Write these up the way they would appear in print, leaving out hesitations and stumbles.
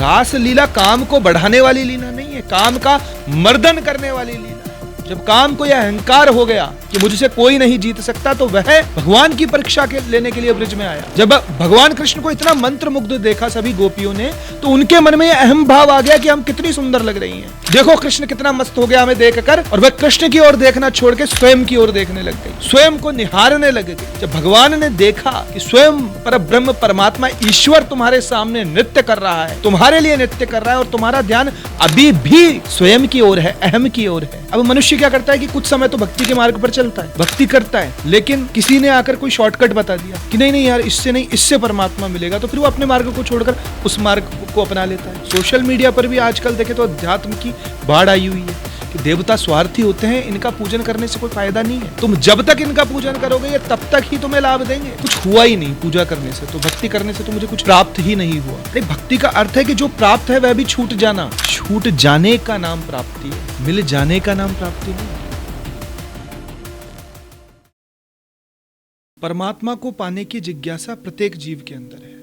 रास लीला काम को बढ़ाने वाली लीला नहीं है, काम का मर्दन करने वाली लीला है। जब काम को यह अहंकार हो गया कि मुझसे कोई नहीं जीत सकता, तो वह भगवान की परीक्षा लेने के लिए ब्रिज में आया। जब भगवान कृष्ण को इतना मंत्र मुग्ध देखा सभी गोपियों ने, तो उनके मन में यह अहम भाव आ गया कि हम कितनी सुंदर लग रही हैं। देखो कृष्ण कितना मस्त हो गया हमें देखकर, और वह कृष्ण की ओर देखना छोड़ के स्वयं की ओर देखने लग गई, स्वयं को निहारने लग गई। जब भगवान ने देखा कि स्वयं परब्रह्म परमात्मा ईश्वर तुम्हारे सामने नृत्य कर रहा है, तुम्हारे लिए नृत्य कर रहा है, और तुम्हारा ध्यान अभी भी स्वयं की ओर है, अहम की ओर है। अब मनुष्य क्या करता है कि कुछ समय तो भक्ति के मार्ग पर चलता है, भक्ति करता है, लेकिन किसी ने आकर कोई शॉर्टकट बता दिया कि नहीं नहीं यार, इससे नहीं, इससे परमात्मा मिलेगा, तो फिर वो अपने मार्ग को छोड़कर उस मार्ग को अपना लेता है। सोशल मीडिया पर भी आजकल देखे तो अध्यात्म की बाढ़ आई हुई है कि देवता स्वार्थी होते हैं, इनका पूजन करने से कोई फायदा नहीं है, तुम जब तक इनका पूजन करोगे ये तब तक ही तुम्हें लाभ देंगे। कुछ हुआ ही नहीं पूजा करने से, तो भक्ति करने से तो मुझे कुछ प्राप्त ही नहीं हुआ। अरे भक्ति का अर्थ है कि जो प्राप्त है वह भी छूट जाना, छूट जाने का नाम प्राप्ति है, मिल जाने का नाम प्राप्ति नहीं। परमात्मा को पाने की जिज्ञासा प्रत्येक जीव के अंदर है,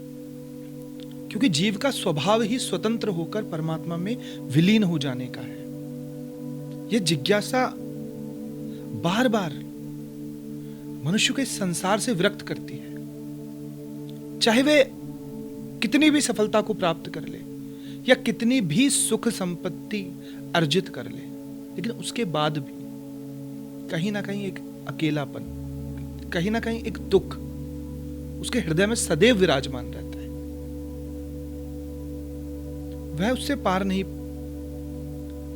क्योंकि जीव का स्वभाव ही स्वतंत्र होकर परमात्मा में विलीन हो जाने का है। यह जिज्ञासा बार बार मनुष्य को इस संसार से विरक्त करती है, चाहे वे कितनी भी सफलता को प्राप्त कर ले या कितनी भी सुख संपत्ति अर्जित कर ले, लेकिन उसके बाद भी कहीं ना कहीं एक अकेलापन, कहीं ना कहीं एक दुख उसके हृदय में सदैव विराजमान रहता है। वह उससे पार नहीं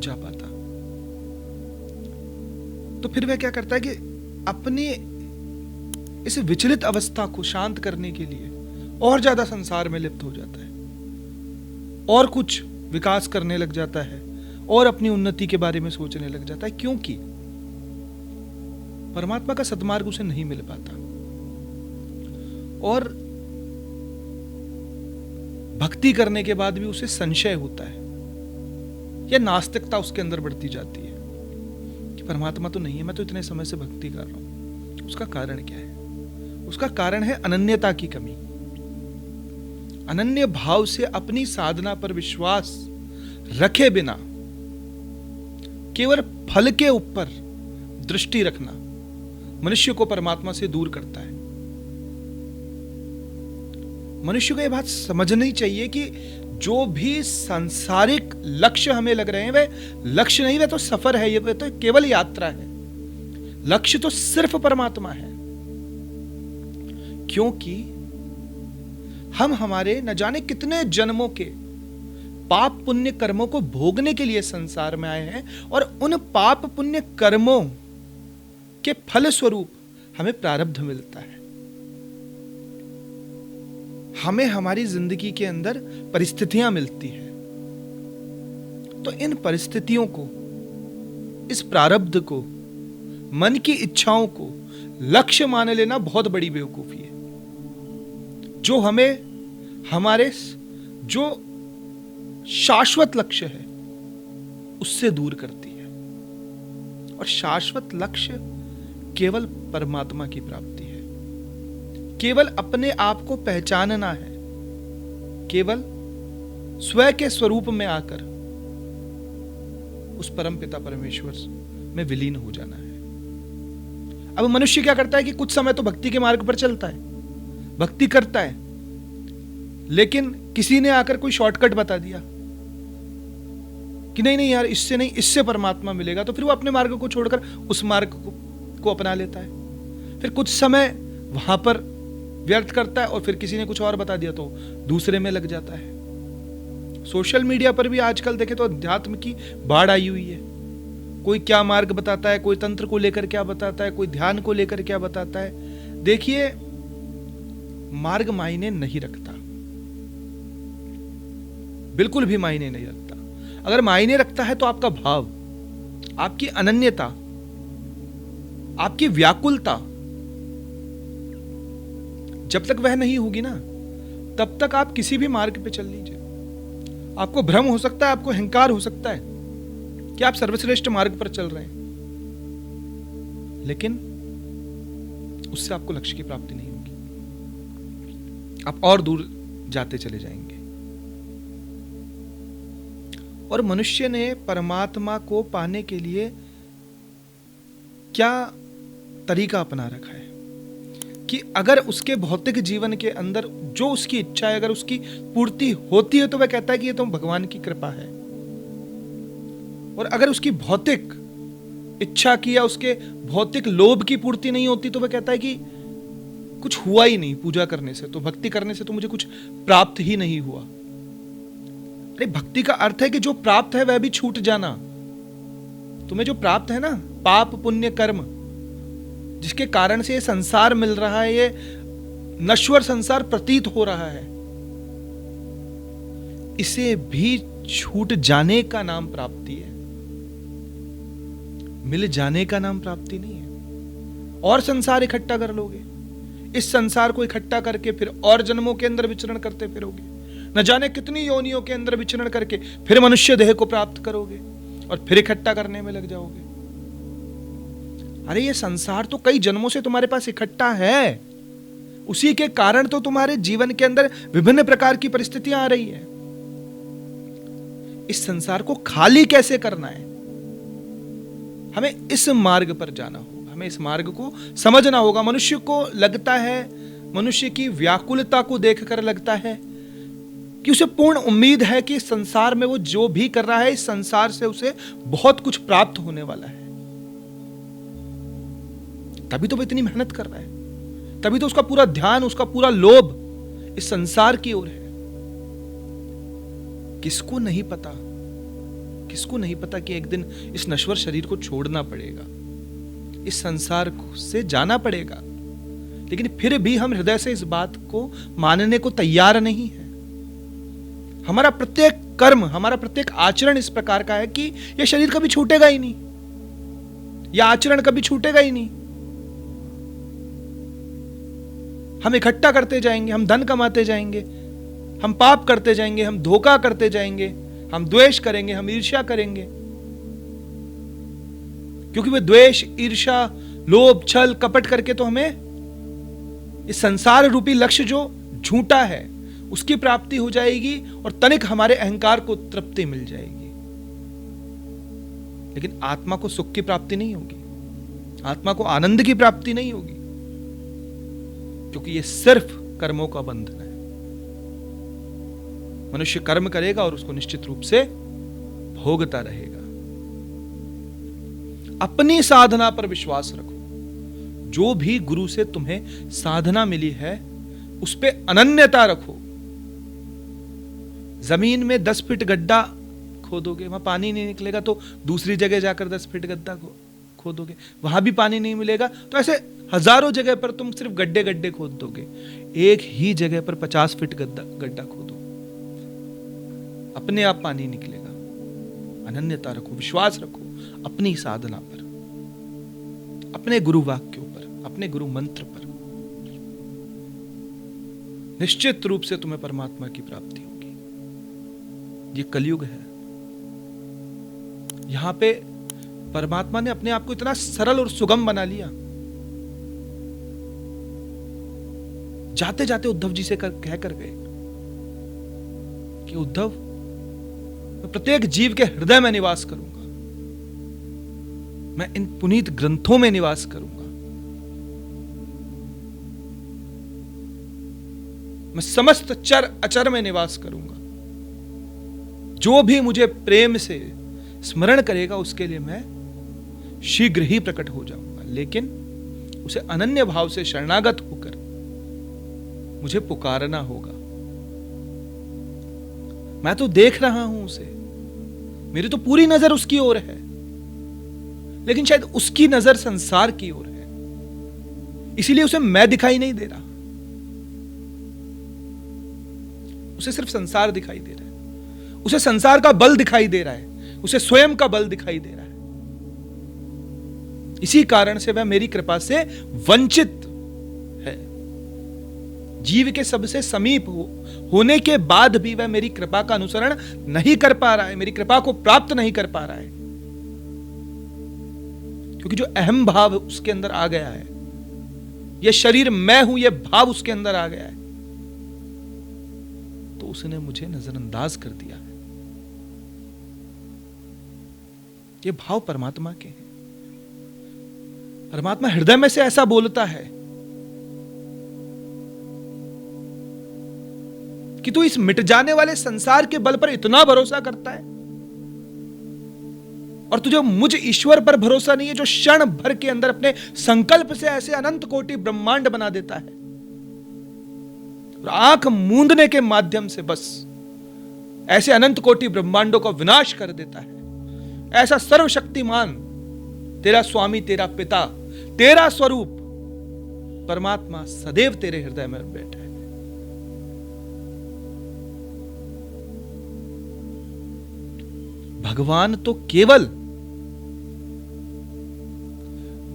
जा पाता। तो फिर वह क्या करता है कि अपनी इस विचलित अवस्था को शांत करने के लिए और ज्यादा संसार में लिप्त हो जाता है, और कुछ विकास करने लग जाता है, और अपनी उन्नति के बारे में सोचने लग जाता है, क्योंकि परमात्मा का सद्मार्ग उसे नहीं मिल पाता। और भक्ति करने के बाद भी उसे संशय होता है, या नास्तिकता उसके अंदर बढ़ती जाती है कि परमात्मा तो नहीं है, मैं तो इतने समय से भक्ति कर रहा हूं। उसका कारण क्या है? उसका कारण है अनन्यता की कमी। अनन्य भाव से अपनी साधना पर विश्वास रखे बिना केवल फल के ऊपर दृष्टि रखना मनुष्य को परमात्मा से दूर करता है। मनुष्य को यह बात समझनी चाहिए कि जो भी सांसारिक लक्ष्य हमें लग रहे हैं वे लक्ष्य नहीं, वे तो सफर है, ये तो केवल यात्रा है। लक्ष्य तो सिर्फ परमात्मा है, क्योंकि हम हमारे न जाने कितने जन्मों के पाप पुण्य कर्मों को भोगने के लिए संसार में आए हैं, और उन पाप पुण्य कर्मों के फल स्वरूप हमें प्रारब्ध मिलता है। हमें हमारी जिंदगी के अंदर परिस्थितियां मिलती हैं, तो इन परिस्थितियों को, इस प्रारब्ध को, मन की इच्छाओं को लक्ष्य मान लेना बहुत बड़ी बेवकूफी है, जो हमें हमारे जो शाश्वत लक्ष्य है उससे दूर करती है। और शाश्वत लक्ष्य केवल परमात्मा की प्राप्ति है, केवल अपने आप को पहचानना है, केवल स्वयं के स्वरूप में आकर उस परम पिता परमेश्वर में विलीन हो जाना है। अब मनुष्य क्या करता है कि कुछ समय तो भक्ति के मार्ग पर चलता है, भक्ति करता है, लेकिन किसी ने आकर कोई शॉर्टकट बता दिया कि नहीं नहीं यार, इससे नहीं, इससे परमात्मा मिलेगा, तो फिर वो अपने मार्ग को छोड़कर उस मार्ग को अपना लेता है। फिर कुछ समय वहां पर व्यर्थ करता है, और फिर किसी ने कुछ और बता दिया तो दूसरे में लग जाता है। सोशल मीडिया पर भी आजकल देखे तो अध्यात्म की बाढ़ आई हुई है। कोई क्या मार्ग बताता है, कोई तंत्र को लेकर क्या बताता है, कोई ध्यान को लेकर क्या बताता है। देखिए, मार्ग मायने नहीं रखता, बिल्कुल भी मायने नहीं रखता। अगर मायने रखता है तो आपका भाव, आपकी अनन्यता, आपकी व्याकुलता, जब तक वह नहीं होगी ना, तब तक आप किसी भी मार्ग पे चल लीजिए। आपको भ्रम हो सकता है, आपको अहंकार हो सकता है कि आप सर्वश्रेष्ठ मार्ग पर चल रहे हैं, लेकिन उससे आपको लक्ष्य की प्राप्ति नहीं होगी, आप और दूर जाते चले जाएंगे। और मनुष्य ने परमात्मा को पाने के लिए क्या तरीका अपना रखा है कि अगर उसके भौतिक जीवन के अंदर जो उसकी इच्छा है अगर उसकी पूर्ति होती है तो वह कहता है कि ये तो भगवान की कृपा है, और अगर उसकी भौतिक इच्छा की या उसके भौतिक लोभ की पूर्ति नहीं होती तो वह कहता है कि कुछ हुआ ही नहीं, पूजा करने से तो, भक्ति करने से तो मुझे कुछ प्राप्त ही नहीं हुआ। अरे भक्ति का अर्थ है कि जो प्राप्त है वह भी छूट जाना। तुम्हें जो प्राप्त है ना, पाप पुण्य कर्म, जिसके कारण से ये संसार मिल रहा है, ये नश्वर संसार प्रतीत हो रहा है, इसे भी छूट जाने का नाम प्राप्ति है, मिल जाने का नाम प्राप्ति नहीं है। और संसार इकट्ठा कर लोगे, इस संसार को इकट्ठा करके फिर और जन्मों के अंदर विचरण करते फिरोगे, न जाने कितनी योनियों के अंदर विचरण करके फिर मनुष्य देह को प्राप्त करोगे और फिर इकट्ठा करने में लग जाओगे। अरे ये संसार तो कई जन्मों से तुम्हारे पास इकट्ठा है, उसी के कारण तो तुम्हारे जीवन के अंदर विभिन्न प्रकार की परिस्थितियां आ रही है। इस संसार को खाली कैसे करना है, हमें इस मार्ग पर जाना होगा, हमें इस मार्ग को समझना होगा। मनुष्य को लगता है, मनुष्य की व्याकुलता को देखकर लगता है कि उसे पूर्ण उम्मीद है कि इस संसार में वो जो भी कर रहा है, इस संसार से उसे बहुत कुछ प्राप्त होने वाला है, तभी तो वो इतनी मेहनत कर रहा है, तभी तो उसका पूरा ध्यान, उसका पूरा लोभ इस संसार की ओर है। किसको नहीं पता, किसको नहीं पता कि एक दिन इस नश्वर शरीर को छोड़ना पड़ेगा, इस संसार से जाना पड़ेगा, लेकिन फिर भी हम हृदय से इस बात को मानने को तैयार नहीं है। हमारा प्रत्येक कर्म, हमारा प्रत्येक आचरण इस प्रकार का है कि यह शरीर कभी छूटेगा ही नहीं, यह आचरण कभी छूटेगा ही नहीं। हम इकट्ठा करते जाएंगे, हम धन कमाते जाएंगे, हम पाप करते जाएंगे, हम धोखा करते जाएंगे, हम द्वेष करेंगे, हम ईर्ष्या करेंगे, क्योंकि वह द्वेष, ईर्ष्या, लोभ, छल, कपट करके तो हमें इस संसार रूपी लक्ष्य जो झूठा है उसकी प्राप्ति हो जाएगी और तनिक हमारे अहंकार को तृप्ति मिल जाएगी। लेकिन आत्मा को सुख की प्राप्ति नहीं होगी, आत्मा को आनंद की प्राप्ति नहीं होगी, क्योंकि यह सिर्फ कर्मों का बंधन है। मनुष्य कर्म करेगा और उसको निश्चित रूप से भोगता रहेगा। अपनी साधना पर विश्वास रखो, जो भी गुरु से तुम्हें साधना मिली है उस पे अनन्यता रखो। जमीन में 10 फीट गड्ढा खोदोगे, वहां पानी नहीं निकलेगा, तो दूसरी जगह जाकर 10 फीट गड्ढा खोदोगे, वहां भी पानी नहीं मिलेगा, तो ऐसे हजारों जगह पर तुम सिर्फ गड्ढे गड्ढे खोद दोगे। एक ही जगह पर 50 फीट गड्ढा खोदो, अपने आप पानी निकलेगा। अनन्यता रखो, विश्वास रखो अपनी साधना पर, अपने गुरु वाक्यों पर, अपने गुरु मंत्र पर। निश्चित रूप से तुम्हें परमात्मा की प्राप्ति होगी। ये कलयुग है, यहां पे परमात्मा ने अपने आप को इतना सरल और सुगम बना लिया। जाते जाते उद्धव जी से कह कर गए कि उद्धव, मैं प्रत्येक जीव के हृदय में निवास करूंगा, मैं इन पुनीत ग्रंथों में निवास करूंगा, मैं समस्त चर अचर में निवास करूंगा। जो भी मुझे प्रेम से स्मरण करेगा उसके लिए मैं शीघ्र ही प्रकट हो जाऊंगा, लेकिन उसे अनन्य भाव से शरणागत होकर मुझे पुकारना होगा। मैं तो देख रहा हूं उसे, मेरी तो पूरी नजर उसकी ओर है, लेकिन शायद उसकी नजर संसार की ओर है, इसीलिए उसे मैं दिखाई नहीं दे रहा, उसे सिर्फ संसार दिखाई दे रहा है, उसे संसार का बल दिखाई दे रहा है, उसे स्वयं का बल दिखाई दे रहा है। इसी कारण से वह मेरी कृपा से वंचित है। जीव के सबसे समीप होने के बाद भी वह मेरी कृपा का अनुसरण नहीं कर पा रहा है, मेरी कृपा को प्राप्त नहीं कर पा रहा है, क्योंकि जो अहम भाव उसके अंदर आ गया है, यह शरीर मैं हूं, यह भाव उसके अंदर आ गया है, तो उसने मुझे नजरअंदाज कर दिया है। ये भाव परमात्मा के हैं। परमात्मा हृदय में से ऐसा बोलता है कि तू इस मिट जाने वाले संसार के बल पर इतना भरोसा करता है और तुझे मुझ ईश्वर पर भरोसा नहीं है जो क्षण भर के अंदर अपने संकल्प से ऐसे अनंत कोटि ब्रह्मांड बना देता है और आंख मूंदने के माध्यम से बस ऐसे अनंत कोटि ब्रह्मांडों का विनाश कर देता है। ऐसा सर्वशक्तिमान तेरा स्वामी, तेरा पिता, तेरा स्वरूप परमात्मा सदैव तेरे हृदय में बैठा है। भगवान तो केवल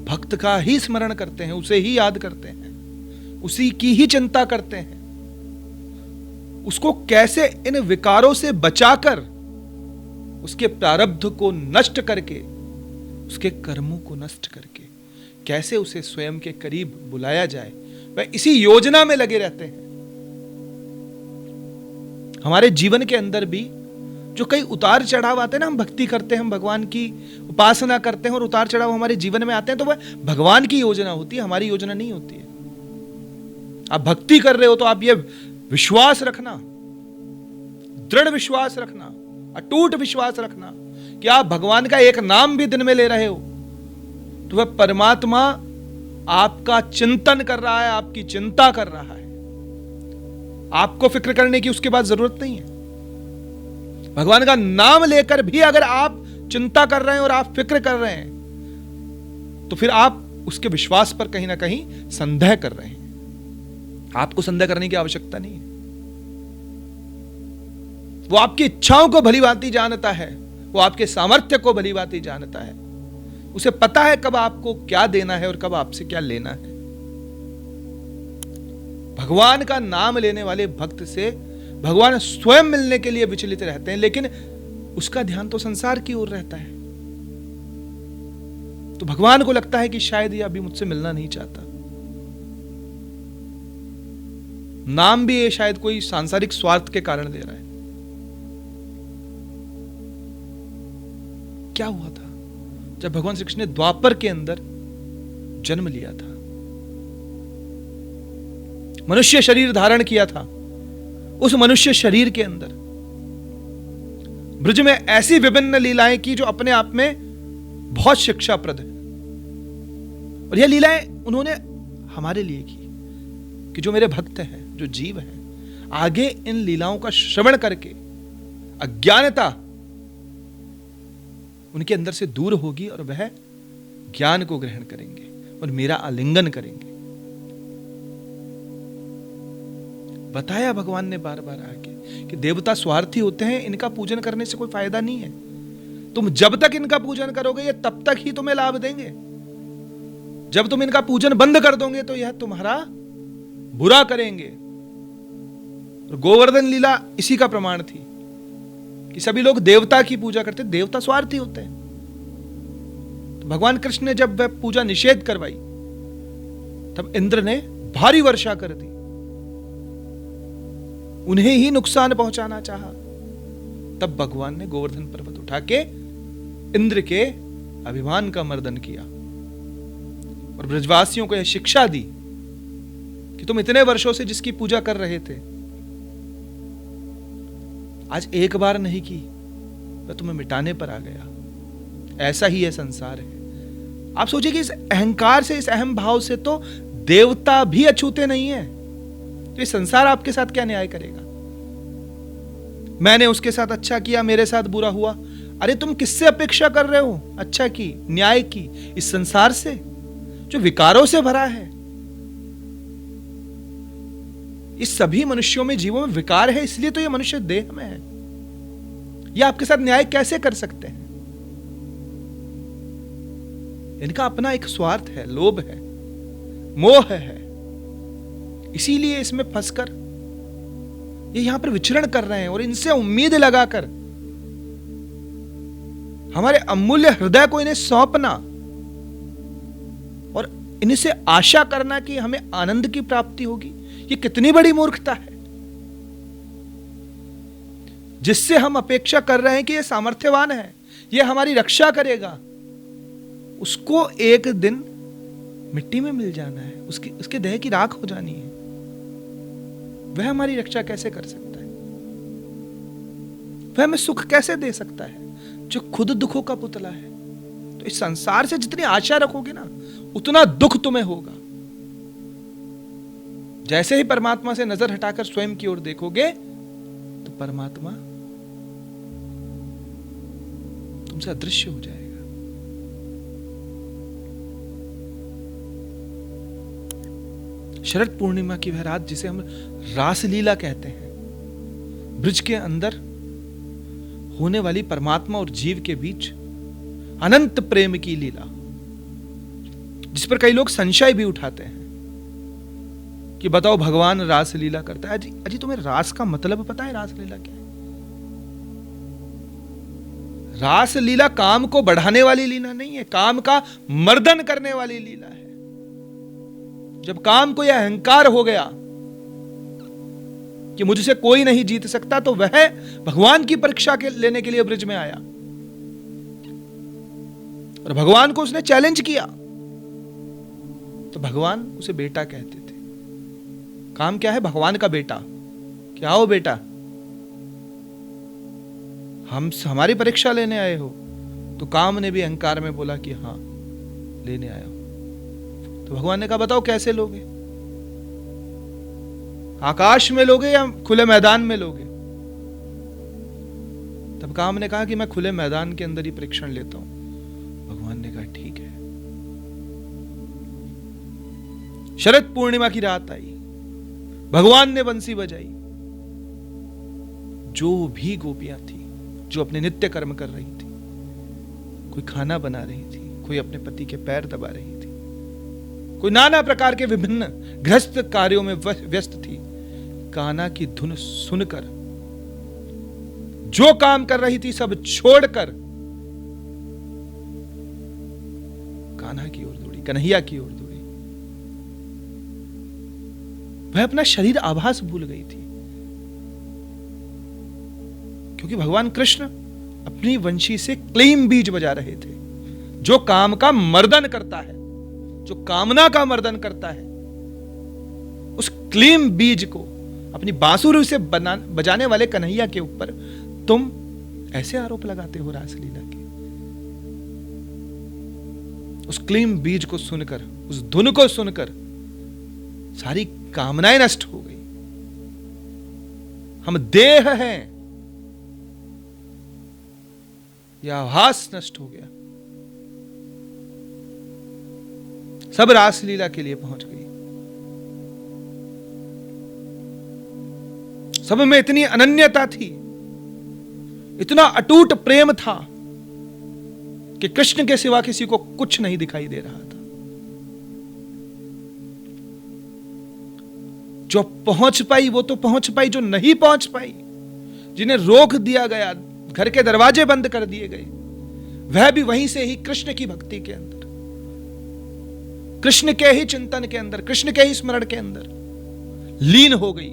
भक्त का ही स्मरण करते हैं, उसे ही याद करते हैं, उसी की ही चिंता करते हैं। उसको कैसे इन विकारों से बचाकर उसके प्रारब्ध को नष्ट करके, उसके कर्मों को नष्ट करके कैसे उसे स्वयं के करीब बुलाया जाए, वह इसी योजना में लगे रहते हैं। हमारे जीवन के अंदर भी जो कई उतार चढ़ाव आते हैं ना, हम भक्ति करते हैं, हम भगवान की उपासना करते हैं और उतार चढ़ाव हमारे जीवन में आते हैं, तो वह भगवान की योजना होती है, हमारी योजना नहीं होती है। आप भक्ति कर रहे हो तो आप ये विश्वास रखना, दृढ़ विश्वास रखना, अटूट विश्वास रखना कि आप भगवान का एक नाम भी दिन में ले रहे हो तो वह परमात्मा आपका चिंतन कर रहा है, आपकी चिंता कर रहा है। आपको फिक्र करने की उसके बाद जरूरत नहीं है। भगवान का नाम लेकर भी अगर आप चिंता कर रहे हैं और आप फिक्र कर रहे हैं तो फिर आप उसके विश्वास पर कहीं ना कहीं संदेह कर रहे हैं। आपको संदेह करने की आवश्यकता नहीं है। वो आपकी इच्छाओं को भली भांति जानता है, वो आपके सामर्थ्य को भली भांति जानता है। उसे पता है कब आपको क्या देना है और कब आपसे क्या लेना है। भगवान का नाम लेने वाले भक्त से भगवान स्वयं मिलने के लिए विचलित रहते हैं, लेकिन उसका ध्यान तो संसार की ओर रहता है। तो भगवान को लगता है कि शायद ये अभी मुझसे मिलना नहीं चाहता। नाम भी ये शायद कोई सांसारिक स्वार्थ के कारण दे रहा है। क्या हुआ था जब भगवान श्री कृष्ण ने द्वापर के अंदर जन्म लिया था, मनुष्य शरीर धारण किया था। उस मनुष्य शरीर के अंदर ब्रज में ऐसी विभिन्न लीलाएं की जो अपने आप में बहुत शिक्षाप्रद है। और यह लीलाएं उन्होंने हमारे लिए की कि जो मेरे भक्त हैं, जो जीव हैं, आगे इन लीलाओं का श्रवण करके अज्ञानता उनके अंदर से दूर होगी और वह ज्ञान को ग्रहण करेंगे और मेरा आलिंगन करेंगे। बताया भगवान ने बार बार आके कि देवता स्वार्थी होते हैं, इनका पूजन करने से कोई फायदा नहीं है। तुम जब तक इनका पूजन करोगे ये तब तक ही तुम्हें लाभ देंगे। जब तुम इनका पूजन बंद कर दोगे तो यह तुम्हारा बुरा करेंगे। और गोवर्धन लीला इसी का प्रमाण थी कि सभी लोग देवता की पूजा करते, देवता स्वार्थी होते हैं। तो भगवान कृष्ण ने जब वह पूजा निषेध करवाई तब इंद्र ने भारी वर्षा कर दी, उन्हें ही नुकसान पहुंचाना चाहा। तब भगवान ने गोवर्धन पर्वत उठा के इंद्र के अभिमान का मर्दन किया और ब्रजवासियों को यह शिक्षा दी कि तुम इतने वर्षों से जिसकी पूजा कर रहे थे, आज एक बार नहीं की, वह तुम्हें मिटाने पर आ गया। ऐसा ही यह संसार है। आप सोचिए कि इस अहंकार से, इस अहम भाव से तो देवता भी अछूते नहीं है। तो ये संसार आपके साथ क्या न्याय करेगा? मैंने उसके साथ अच्छा किया, मेरे साथ बुरा हुआ। अरे तुम किससे अपेक्षा कर रहे हो अच्छा की, न्याय की? इस संसार से जो विकारों से भरा है। इस सभी मनुष्यों में, जीवों में विकार है, इसलिए तो ये मनुष्य देह में है। ये आपके साथ न्याय कैसे कर सकते हैं? इनका अपना एक स्वार्थ है, लोभ है, मोह है। इसीलिए इसमें फंसकर ये यहां पर विचरण कर रहे हैं और इनसे उम्मीद लगाकर हमारे अमूल्य हृदय को इन्हें सौंपना और इनसे आशा करना कि हमें आनंद की प्राप्ति होगी, ये कितनी बड़ी मूर्खता है। जिससे हम अपेक्षा कर रहे हैं कि ये सामर्थ्यवान है, ये हमारी रक्षा करेगा, उसको एक दिन मिट्टी में मिल जाना है, उसके देह की राख हो जानी है। वह हमारी रक्षा कैसे कर सकता है? वह हमें सुख कैसे दे सकता है जो खुद दुखों का पुतला है? तो इस संसार से जितनी आशा रखोगे ना, उतना दुख तुम्हें होगा। जैसे ही परमात्मा से नजर हटाकर स्वयं की ओर देखोगे तो परमात्मा तुमसे अदृश्य हो जाएगा। शरद पूर्णिमा की वह रात जिसे हम रासलीला कहते हैं, ब्रज के अंदर होने वाली परमात्मा और जीव के बीच अनंत प्रेम की लीला, जिस पर कई लोग संशय भी उठाते हैं कि बताओ भगवान रासलीला करता है। अजी तुम्हें रास का मतलब पता है? रासलीला क्या है? रासलीला काम को बढ़ाने वाली लीला नहीं है, काम का मर्दन करने वाली लीला है। जब काम को यह अहंकार हो गया कि मुझसे कोई नहीं जीत सकता, तो वह भगवान की परीक्षा लेने के लिए ब्रज में आया और भगवान को उसने चैलेंज किया। तो भगवान उसे बेटा कहते थे। काम क्या है? भगवान का बेटा। क्या हो बेटा? हमारी परीक्षा लेने आए हो? तो काम ने भी अहंकार में बोला कि हां, लेने आया हो। तो भगवान ने कहा बताओ कैसे लोगे? आकाश में लोगे या खुले मैदान में लोगे? तब काम ने कहा कि मैं खुले मैदान के अंदर ही परीक्षण लेता हूं। भगवान ने कहा ठीक है। शरद पूर्णिमा की रात आई, भगवान ने बंसी बजाई। जो भी गोपियां थी, जो अपने नित्य कर्म कर रही थी, कोई खाना बना रही थी, कोई अपने पति के पैर दबा रही थी, कोई नाना प्रकार के विभिन्न गृहस्थ कार्यों में व्यस्त थी, कान्हा की धुन सुनकर जो काम कर रही थी सब छोड़कर कान्हा की ओर दौड़ी, कन्हैया की ओर दौड़ी। वह अपना शरीर आभास भूल गई थी, क्योंकि भगवान कृष्ण अपनी वंशी से क्लीम बीज बजा रहे थे, जो काम का मर्दन करता है, जो कामना का मर्दन करता है। उस क्लीम बीज को अपनी बांसुरी से बजाने वाले कन्हैया के ऊपर तुम ऐसे आरोप लगाते हो रासलीला के। उस क्लीम बीज को सुनकर, उस धुन को सुनकर सारी कामनाएं नष्ट हो गई। हम देह हैं, यह आभास नष्ट हो गया। सब रासलीला के लिए पहुंच गई। सब में इतनी अनन्यता थी, इतना अटूट प्रेम था कि कृष्ण के सिवा किसी को कुछ नहीं दिखाई दे रहा था। जो पहुंच पाई वो तो पहुंच पाई, जो नहीं पहुंच पाई, जिन्हें रोक दिया गया, घर के दरवाजे बंद कर दिए गए, वह भी वहीं से ही कृष्ण की भक्ति के अंदर, कृष्ण के ही चिंतन के अंदर, कृष्ण के ही स्मरण के अंदर लीन हो गई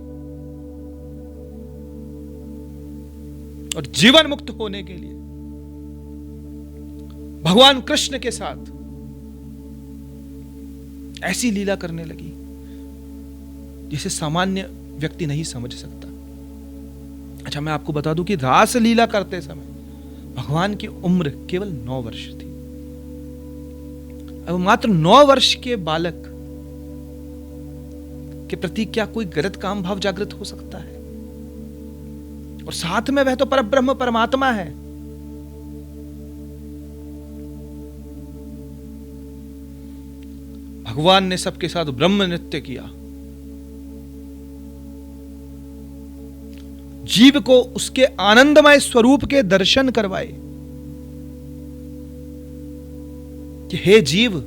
और जीवन मुक्त होने के लिए भगवान कृष्ण के साथ ऐसी लीला करने लगी जिसे सामान्य व्यक्ति नहीं समझ सकता। अच्छा, मैं आपको बता दूं कि रास लीला करते समय भगवान की उम्र केवल 9 वर्ष थी। अब मात्र 9 वर्ष के बालक के प्रति क्या कोई गलत काम भाव जागृत हो सकता है? और साथ में वह तो परब्रह्म परमात्मा है। भगवान ने सबके साथ ब्रह्म नृत्य किया, जीव को उसके आनंदमय स्वरूप के दर्शन करवाए कि हे जीव,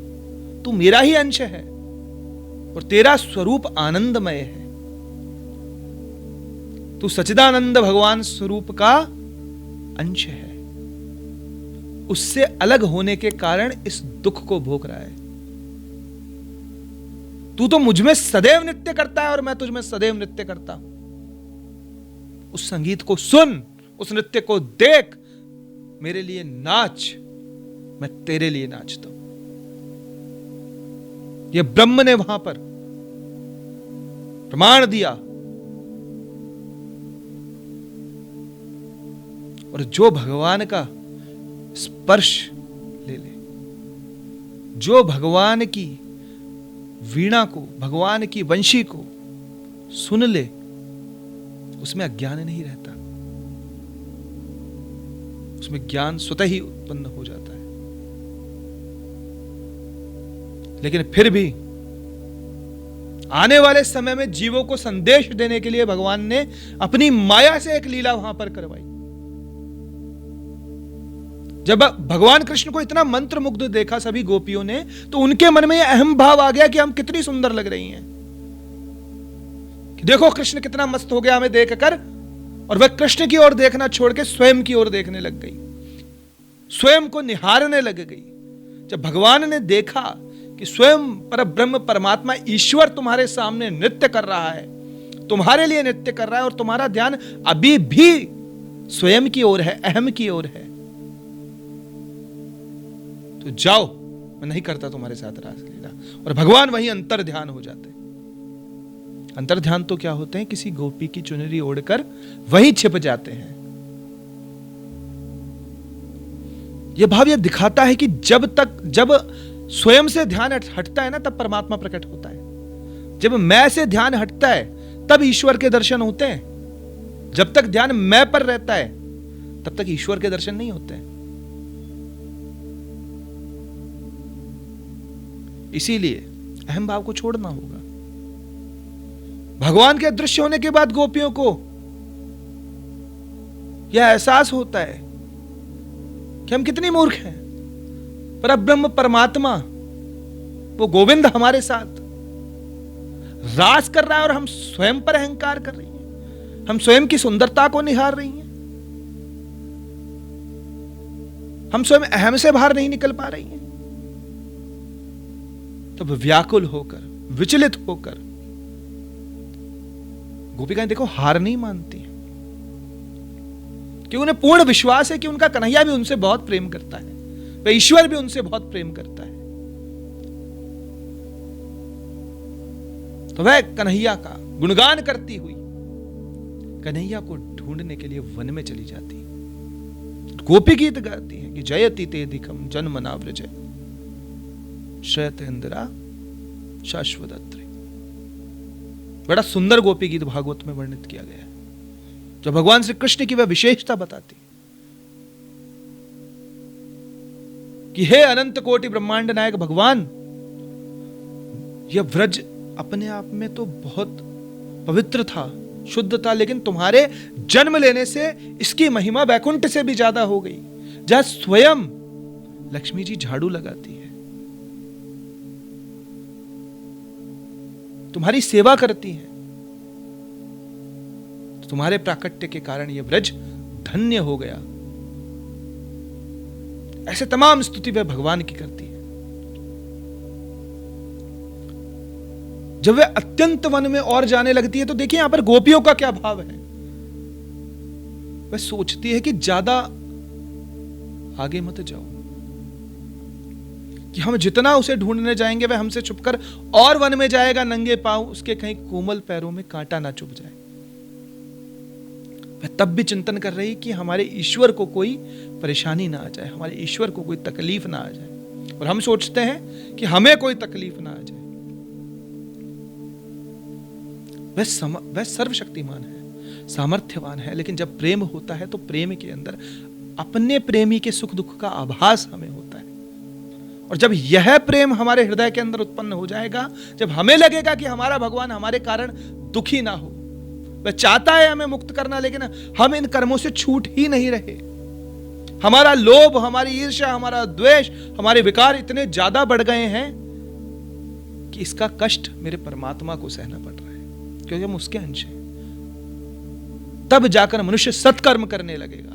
तू मेरा ही अंश है और तेरा स्वरूप आनंदमय है। तू सच्चिदानंद भगवान स्वरूप का अंश है। उससे अलग होने के कारण इस दुख को भोग रहा है। तू तो मुझ में सदैव नृत्य करता है और मैं तुझ में सदैव नृत्य करता हूं। उस संगीत को सुन, उस नृत्य को देख, मेरे लिए नाच, मैं तेरे लिए नाचता हूं। यह ब्रह्म ने वहां पर प्रमाण दिया। और जो भगवान का स्पर्श ले ले, जो भगवान की वीणा को, भगवान की वंशी को सुन ले, उसमें अज्ञान नहीं रहता, उसमें ज्ञान स्वतः ही उत्पन्न हो जाता है। लेकिन फिर भी आने वाले समय में जीवों को संदेश देने के लिए भगवान ने अपनी माया से एक लीला वहां पर करवाई। जब भगवान कृष्ण को इतना मंत्र मुग्ध देखा सभी गोपियों ने, तो उनके मन में यह अहम भाव आ गया कि हम कितनी सुंदर लग रही हैं, कि देखो कृष्ण कितना मस्त हो गया हमें देखकर। और वह कृष्ण की ओर देखना छोड़ के स्वयं की ओर देखने लग गई, स्वयं को निहारने लग गई। जब भगवान ने देखा कि स्वयं परब्रह्म परमात्मा ईश्वर तुम्हारे सामने नृत्य कर रहा है, तुम्हारे लिए नृत्य कर रहा है, और तुम्हारा ध्यान अभी भी स्वयं की ओर है, अहम की ओर है, तो जाओ, मैं नहीं करता तुम्हारे साथ रासलीला। और भगवान वहीं अंतर ध्यान हो जाते हैं। अंतर ध्यान तो क्या होते हैं, किसी गोपी की चुनरी ओढ़कर वहीं छिप जाते हैं। यह भाव यह दिखाता है कि जब स्वयं से ध्यान हटता है ना, तब परमात्मा प्रकट होता है। जब मैं से ध्यान हटता है तब ईश्वर के दर्शन होते हैं। जब तक ध्यान मैं पर रहता है तब तक ईश्वर के दर्शन नहीं होते हैं। इसीलिए अहम भाव को छोड़ना होगा। भगवान के अदृश्य होने के बाद गोपियों को यह एहसास होता है कि हम कितनी मूर्ख हैं। परब्रह्म परमात्मा वो गोविंद हमारे साथ रास कर रहा है और हम स्वयं पर अहंकार कर रही हैं, हम स्वयं की सुंदरता को निहार रही हैं, हम स्वयं अहम से बाहर नहीं निकल पा रही हैं। तब व्याकुल होकर, विचलित होकर गोपिकाएं देखो हार नहीं मानती, कि उन्हें पूर्ण विश्वास है कि उनका कन्हैया भी उनसे बहुत प्रेम करता है, वह ईश्वर भी उनसे बहुत प्रेम करता है। तो वह कन्हैया का गुणगान करती हुई कन्हैया को ढूंढने के लिए वन में चली जाती है। गोपी गीत गाती है कि जयति तेधिकम जन्मना व्रज शयतेन्द्रा शाश्वतत्रे। बड़ा सुंदर गोपी गीत भागवत में वर्णित किया गया है, जो भगवान श्री कृष्ण की वह विशेषता बताती कि हे अनंत कोटि ब्रह्मांड नायक भगवान, यह व्रज अपने आप में तो बहुत पवित्र था, शुद्ध था, लेकिन तुम्हारे जन्म लेने से इसकी महिमा वैकुंठ से भी ज्यादा हो गई, जहां स्वयं लक्ष्मी जी झाड़ू लगाती है, तुम्हारी सेवा करती हैं। तो तुम्हारे प्राकट्य के कारण यह व्रज धन्य हो गया। ऐसे तमाम स्तुति वह भगवान की करती है। जब वह अत्यंत वन में और जाने लगती है, तो देखिए यहां पर गोपियों का क्या भाव है। वह सोचती है कि ज्यादा आगे मत जाओ, कि हम जितना उसे ढूंढने जाएंगे वह हमसे छुपकर और वन में जाएगा नंगे पांव, उसके कहीं कोमल पैरों में कांटा ना चुभ जाए। वह तब भी चिंतन कर रही कि हमारे ईश्वर को कोई परेशानी ना आ जाए, हमारे ईश्वर को कोई तकलीफ ना आ जाए। और हम सोचते हैं कि हमें कोई तकलीफ ना आ जाए। वह सर्वशक्तिमान है, सामर्थ्यवान है, लेकिन जब प्रेम होता है तो प्रेम के अंदर अपने प्रेमी के सुख दुख का आभास हमें होता है। और जब यह प्रेम हमारे हृदय के अंदर उत्पन्न हो जाएगा, जब हमें लगेगा कि हमारा भगवान हमारे कारण दुखी ना हो, वह चाहता है हमें मुक्त करना, लेकिन हम इन कर्मों से छूट ही नहीं रहे। हमारा लोभ, हमारी ईर्ष्या, हमारा द्वेष, हमारे विकार इतने ज्यादा बढ़ गए हैं कि इसका कष्ट मेरे परमात्मा को सहना पड़ रहा है, क्योंकि हम उसके अंश हैं। तब जाकर मनुष्य सत्कर्म करने लगेगा,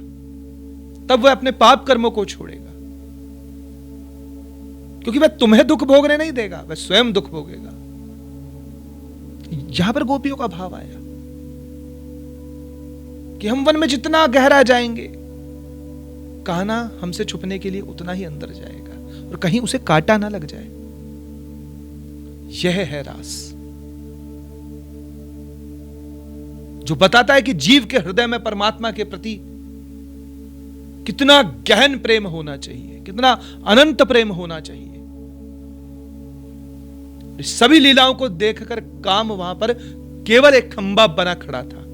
तब वह अपने पाप कर्मों को छोड़ेगा, क्योंकि वह तुम्हें दुख भोगने नहीं देगा, वह स्वयं दुख भोगेगा। यहां पर गोपियों का भाव आया कि हम वन में जितना गहरा जाएंगे कान्हा हमसे छुपने के लिए उतना ही अंदर जाएगा और कहीं उसे कांटा ना लग जाए। यह है रास जो बताता है कि जीव के हृदय में परमात्मा के प्रति कितना गहन प्रेम होना चाहिए, कितना अनंत प्रेम होना चाहिए। इस सभी लीलाओं को देखकर काम वहां पर केवल एक खंबा बना खड़ा था।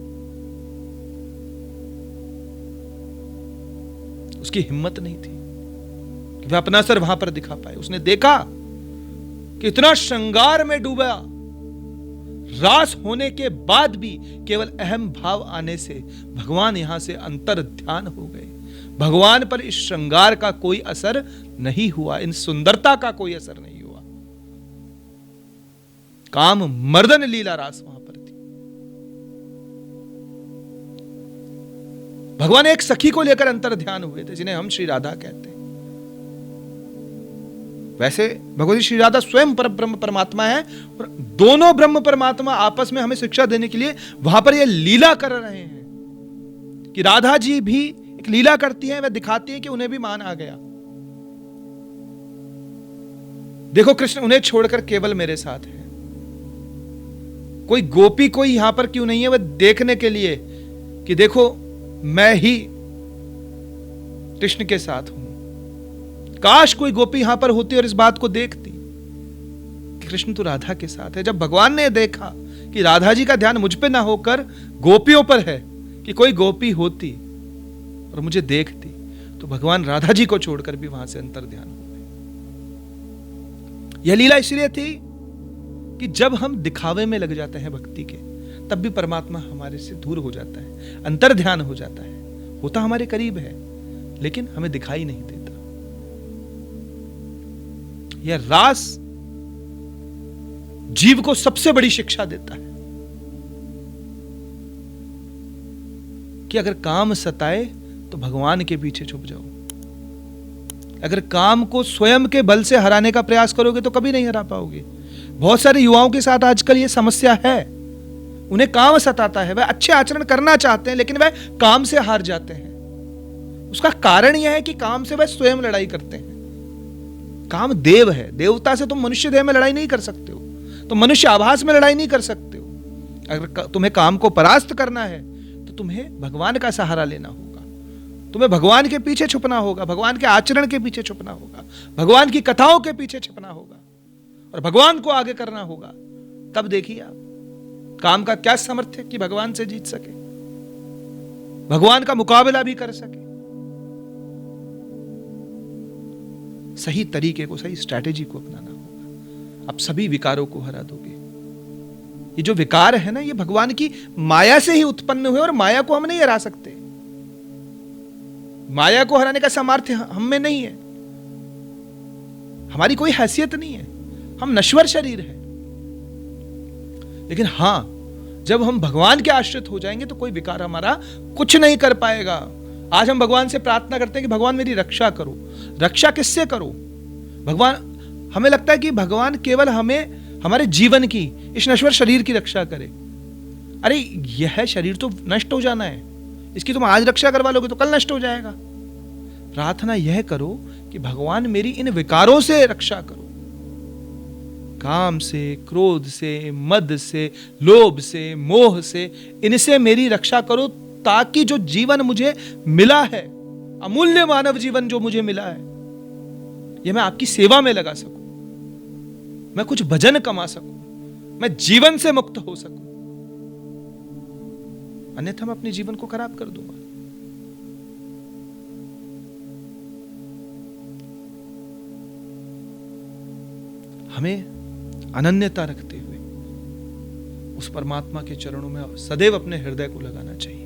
उसकी हिम्मत नहीं थी कि वह अपना सर वहां पर दिखा पाए। उसने देखा कि इतना श्रृंगार में डूबा, रास होने के बाद भी केवल अहम भाव आने से भगवान यहां से अंतर ध्यान हो गए। भगवान पर इस श्रृंगार का कोई असर नहीं हुआ, इन सुंदरता का कोई असर नहीं हुआ। काम मर्दन लीला रास वहां पर थी। भगवान एक सखी को लेकर अंतर ध्यान हुए थे, जिन्हें हम श्री राधा कहते हैं। वैसे भगवती श्री राधा स्वयं पर ब्रह्म परमात्मा है और दोनों ब्रह्म परमात्मा आपस में हमें शिक्षा देने के लिए वहां पर यह लीला कर रहे हैं कि राधा जी भी एक लीला करती हैं, वह दिखाती है कि उन्हें भी मान आ गया। देखो कृष्ण उन्हें छोड़कर केवल मेरे साथ है। कोई गोपी कोई यहां पर क्यों नहीं है, वह देखने के लिए कि देखो मैं ही कृष्ण के साथ हूं। काश कोई गोपी यहां पर होती और इस बात को देखती कि कृष्ण तो राधा के साथ है। जब भगवान ने देखा कि राधा जी का ध्यान मुझ पे ना होकर गोपियों पर है, कि कोई गोपी होती और मुझे देखती, तो भगवान राधा जी को छोड़कर भी वहां से अंतर ध्यान हो गए। यह लीला इसलिए थी कि जब हम दिखावे में लग जाते हैं भक्ति के, तब भी परमात्मा हमारे से दूर हो जाता है, अंतर ध्यान हो जाता है। होता हमारे करीब है लेकिन हमें दिखाई नहीं देता। यह रास जीव को सबसे बड़ी शिक्षा देता है कि अगर काम सताए तो भगवान के पीछे छुप जाओ। अगर काम को स्वयं के बल से हराने का प्रयास करोगे तो कभी नहीं हरा पाओगे। बहुत सारे युवाओं के साथ आजकल यह समस्या है। उन्हें काम सताता है, वह अच्छे आचरण करना चाहते हैं लेकिन वह काम से हार जाते हैं। उसका कारण यह है कि काम से वह स्वयं लड़ाई करते हैं। काम देव है, देवता से तुम मनुष्य देह में लड़ाई नहीं कर सकते हो, तुम मनुष्य आभास में लड़ाई नहीं कर सकते हो। अगर तुम्हें काम को परास्त करना है तो तुम्हें भगवान का सहारा लेना होगा, तुम्हें भगवान के पीछे छुपना होगा, भगवान के आचरण के पीछे छुपना होगा, भगवान की कथाओं के पीछे छुपना होगा और भगवान को आगे करना होगा। तब देखिए आप काम का क्या सामर्थ्य कि भगवान से जीत सके, भगवान का मुकाबला भी कर सके। सही तरीके को, सही स्ट्रैटेजी को अपनाना होगा। आप सभी विकारों को हरा दोगे। ये जो विकार है ना, ये भगवान की माया से ही उत्पन्न हुए और माया को हम नहीं हरा सकते। माया को हराने का सामर्थ्य हम में नहीं है, हमारी कोई हैसियत नहीं है, हम नश्वर शरीर है। लेकिन हां, जब हम भगवान के आश्रित हो जाएंगे तो कोई विकार हमारा कुछ नहीं कर पाएगा। आज हम भगवान से प्रार्थना करते हैं कि भगवान मेरी रक्षा करो। रक्षा किससे करो? भगवान, हमें लगता है कि भगवान केवल हमें हमारे जीवन की, इस नश्वर शरीर की रक्षा करे। अरे यह शरीर तो नष्ट हो जाना है, इसकी तुम आज रक्षा करवा लोगे तो कल नष्ट हो जाएगा। प्रार्थना यह करो कि भगवान मेरी इन विकारों से रक्षा करो, काम से, क्रोध से, मद से, लोभ से, मोह से, इनसे मेरी रक्षा करो, ताकि जो जीवन मुझे मिला है, अमूल्य मानव जीवन जो मुझे मिला है, यह मैं आपकी सेवा में लगा सकूं, मैं कुछ भजन कमा सकूं, मैं जीवन से मुक्त हो सकूं। अन्यथा मैं अपने जीवन को खराब कर दूंगा। हमें अनन्यता रखते हुए उस परमात्मा के चरणों में सदैव अपने हृदय को लगाना चाहिए।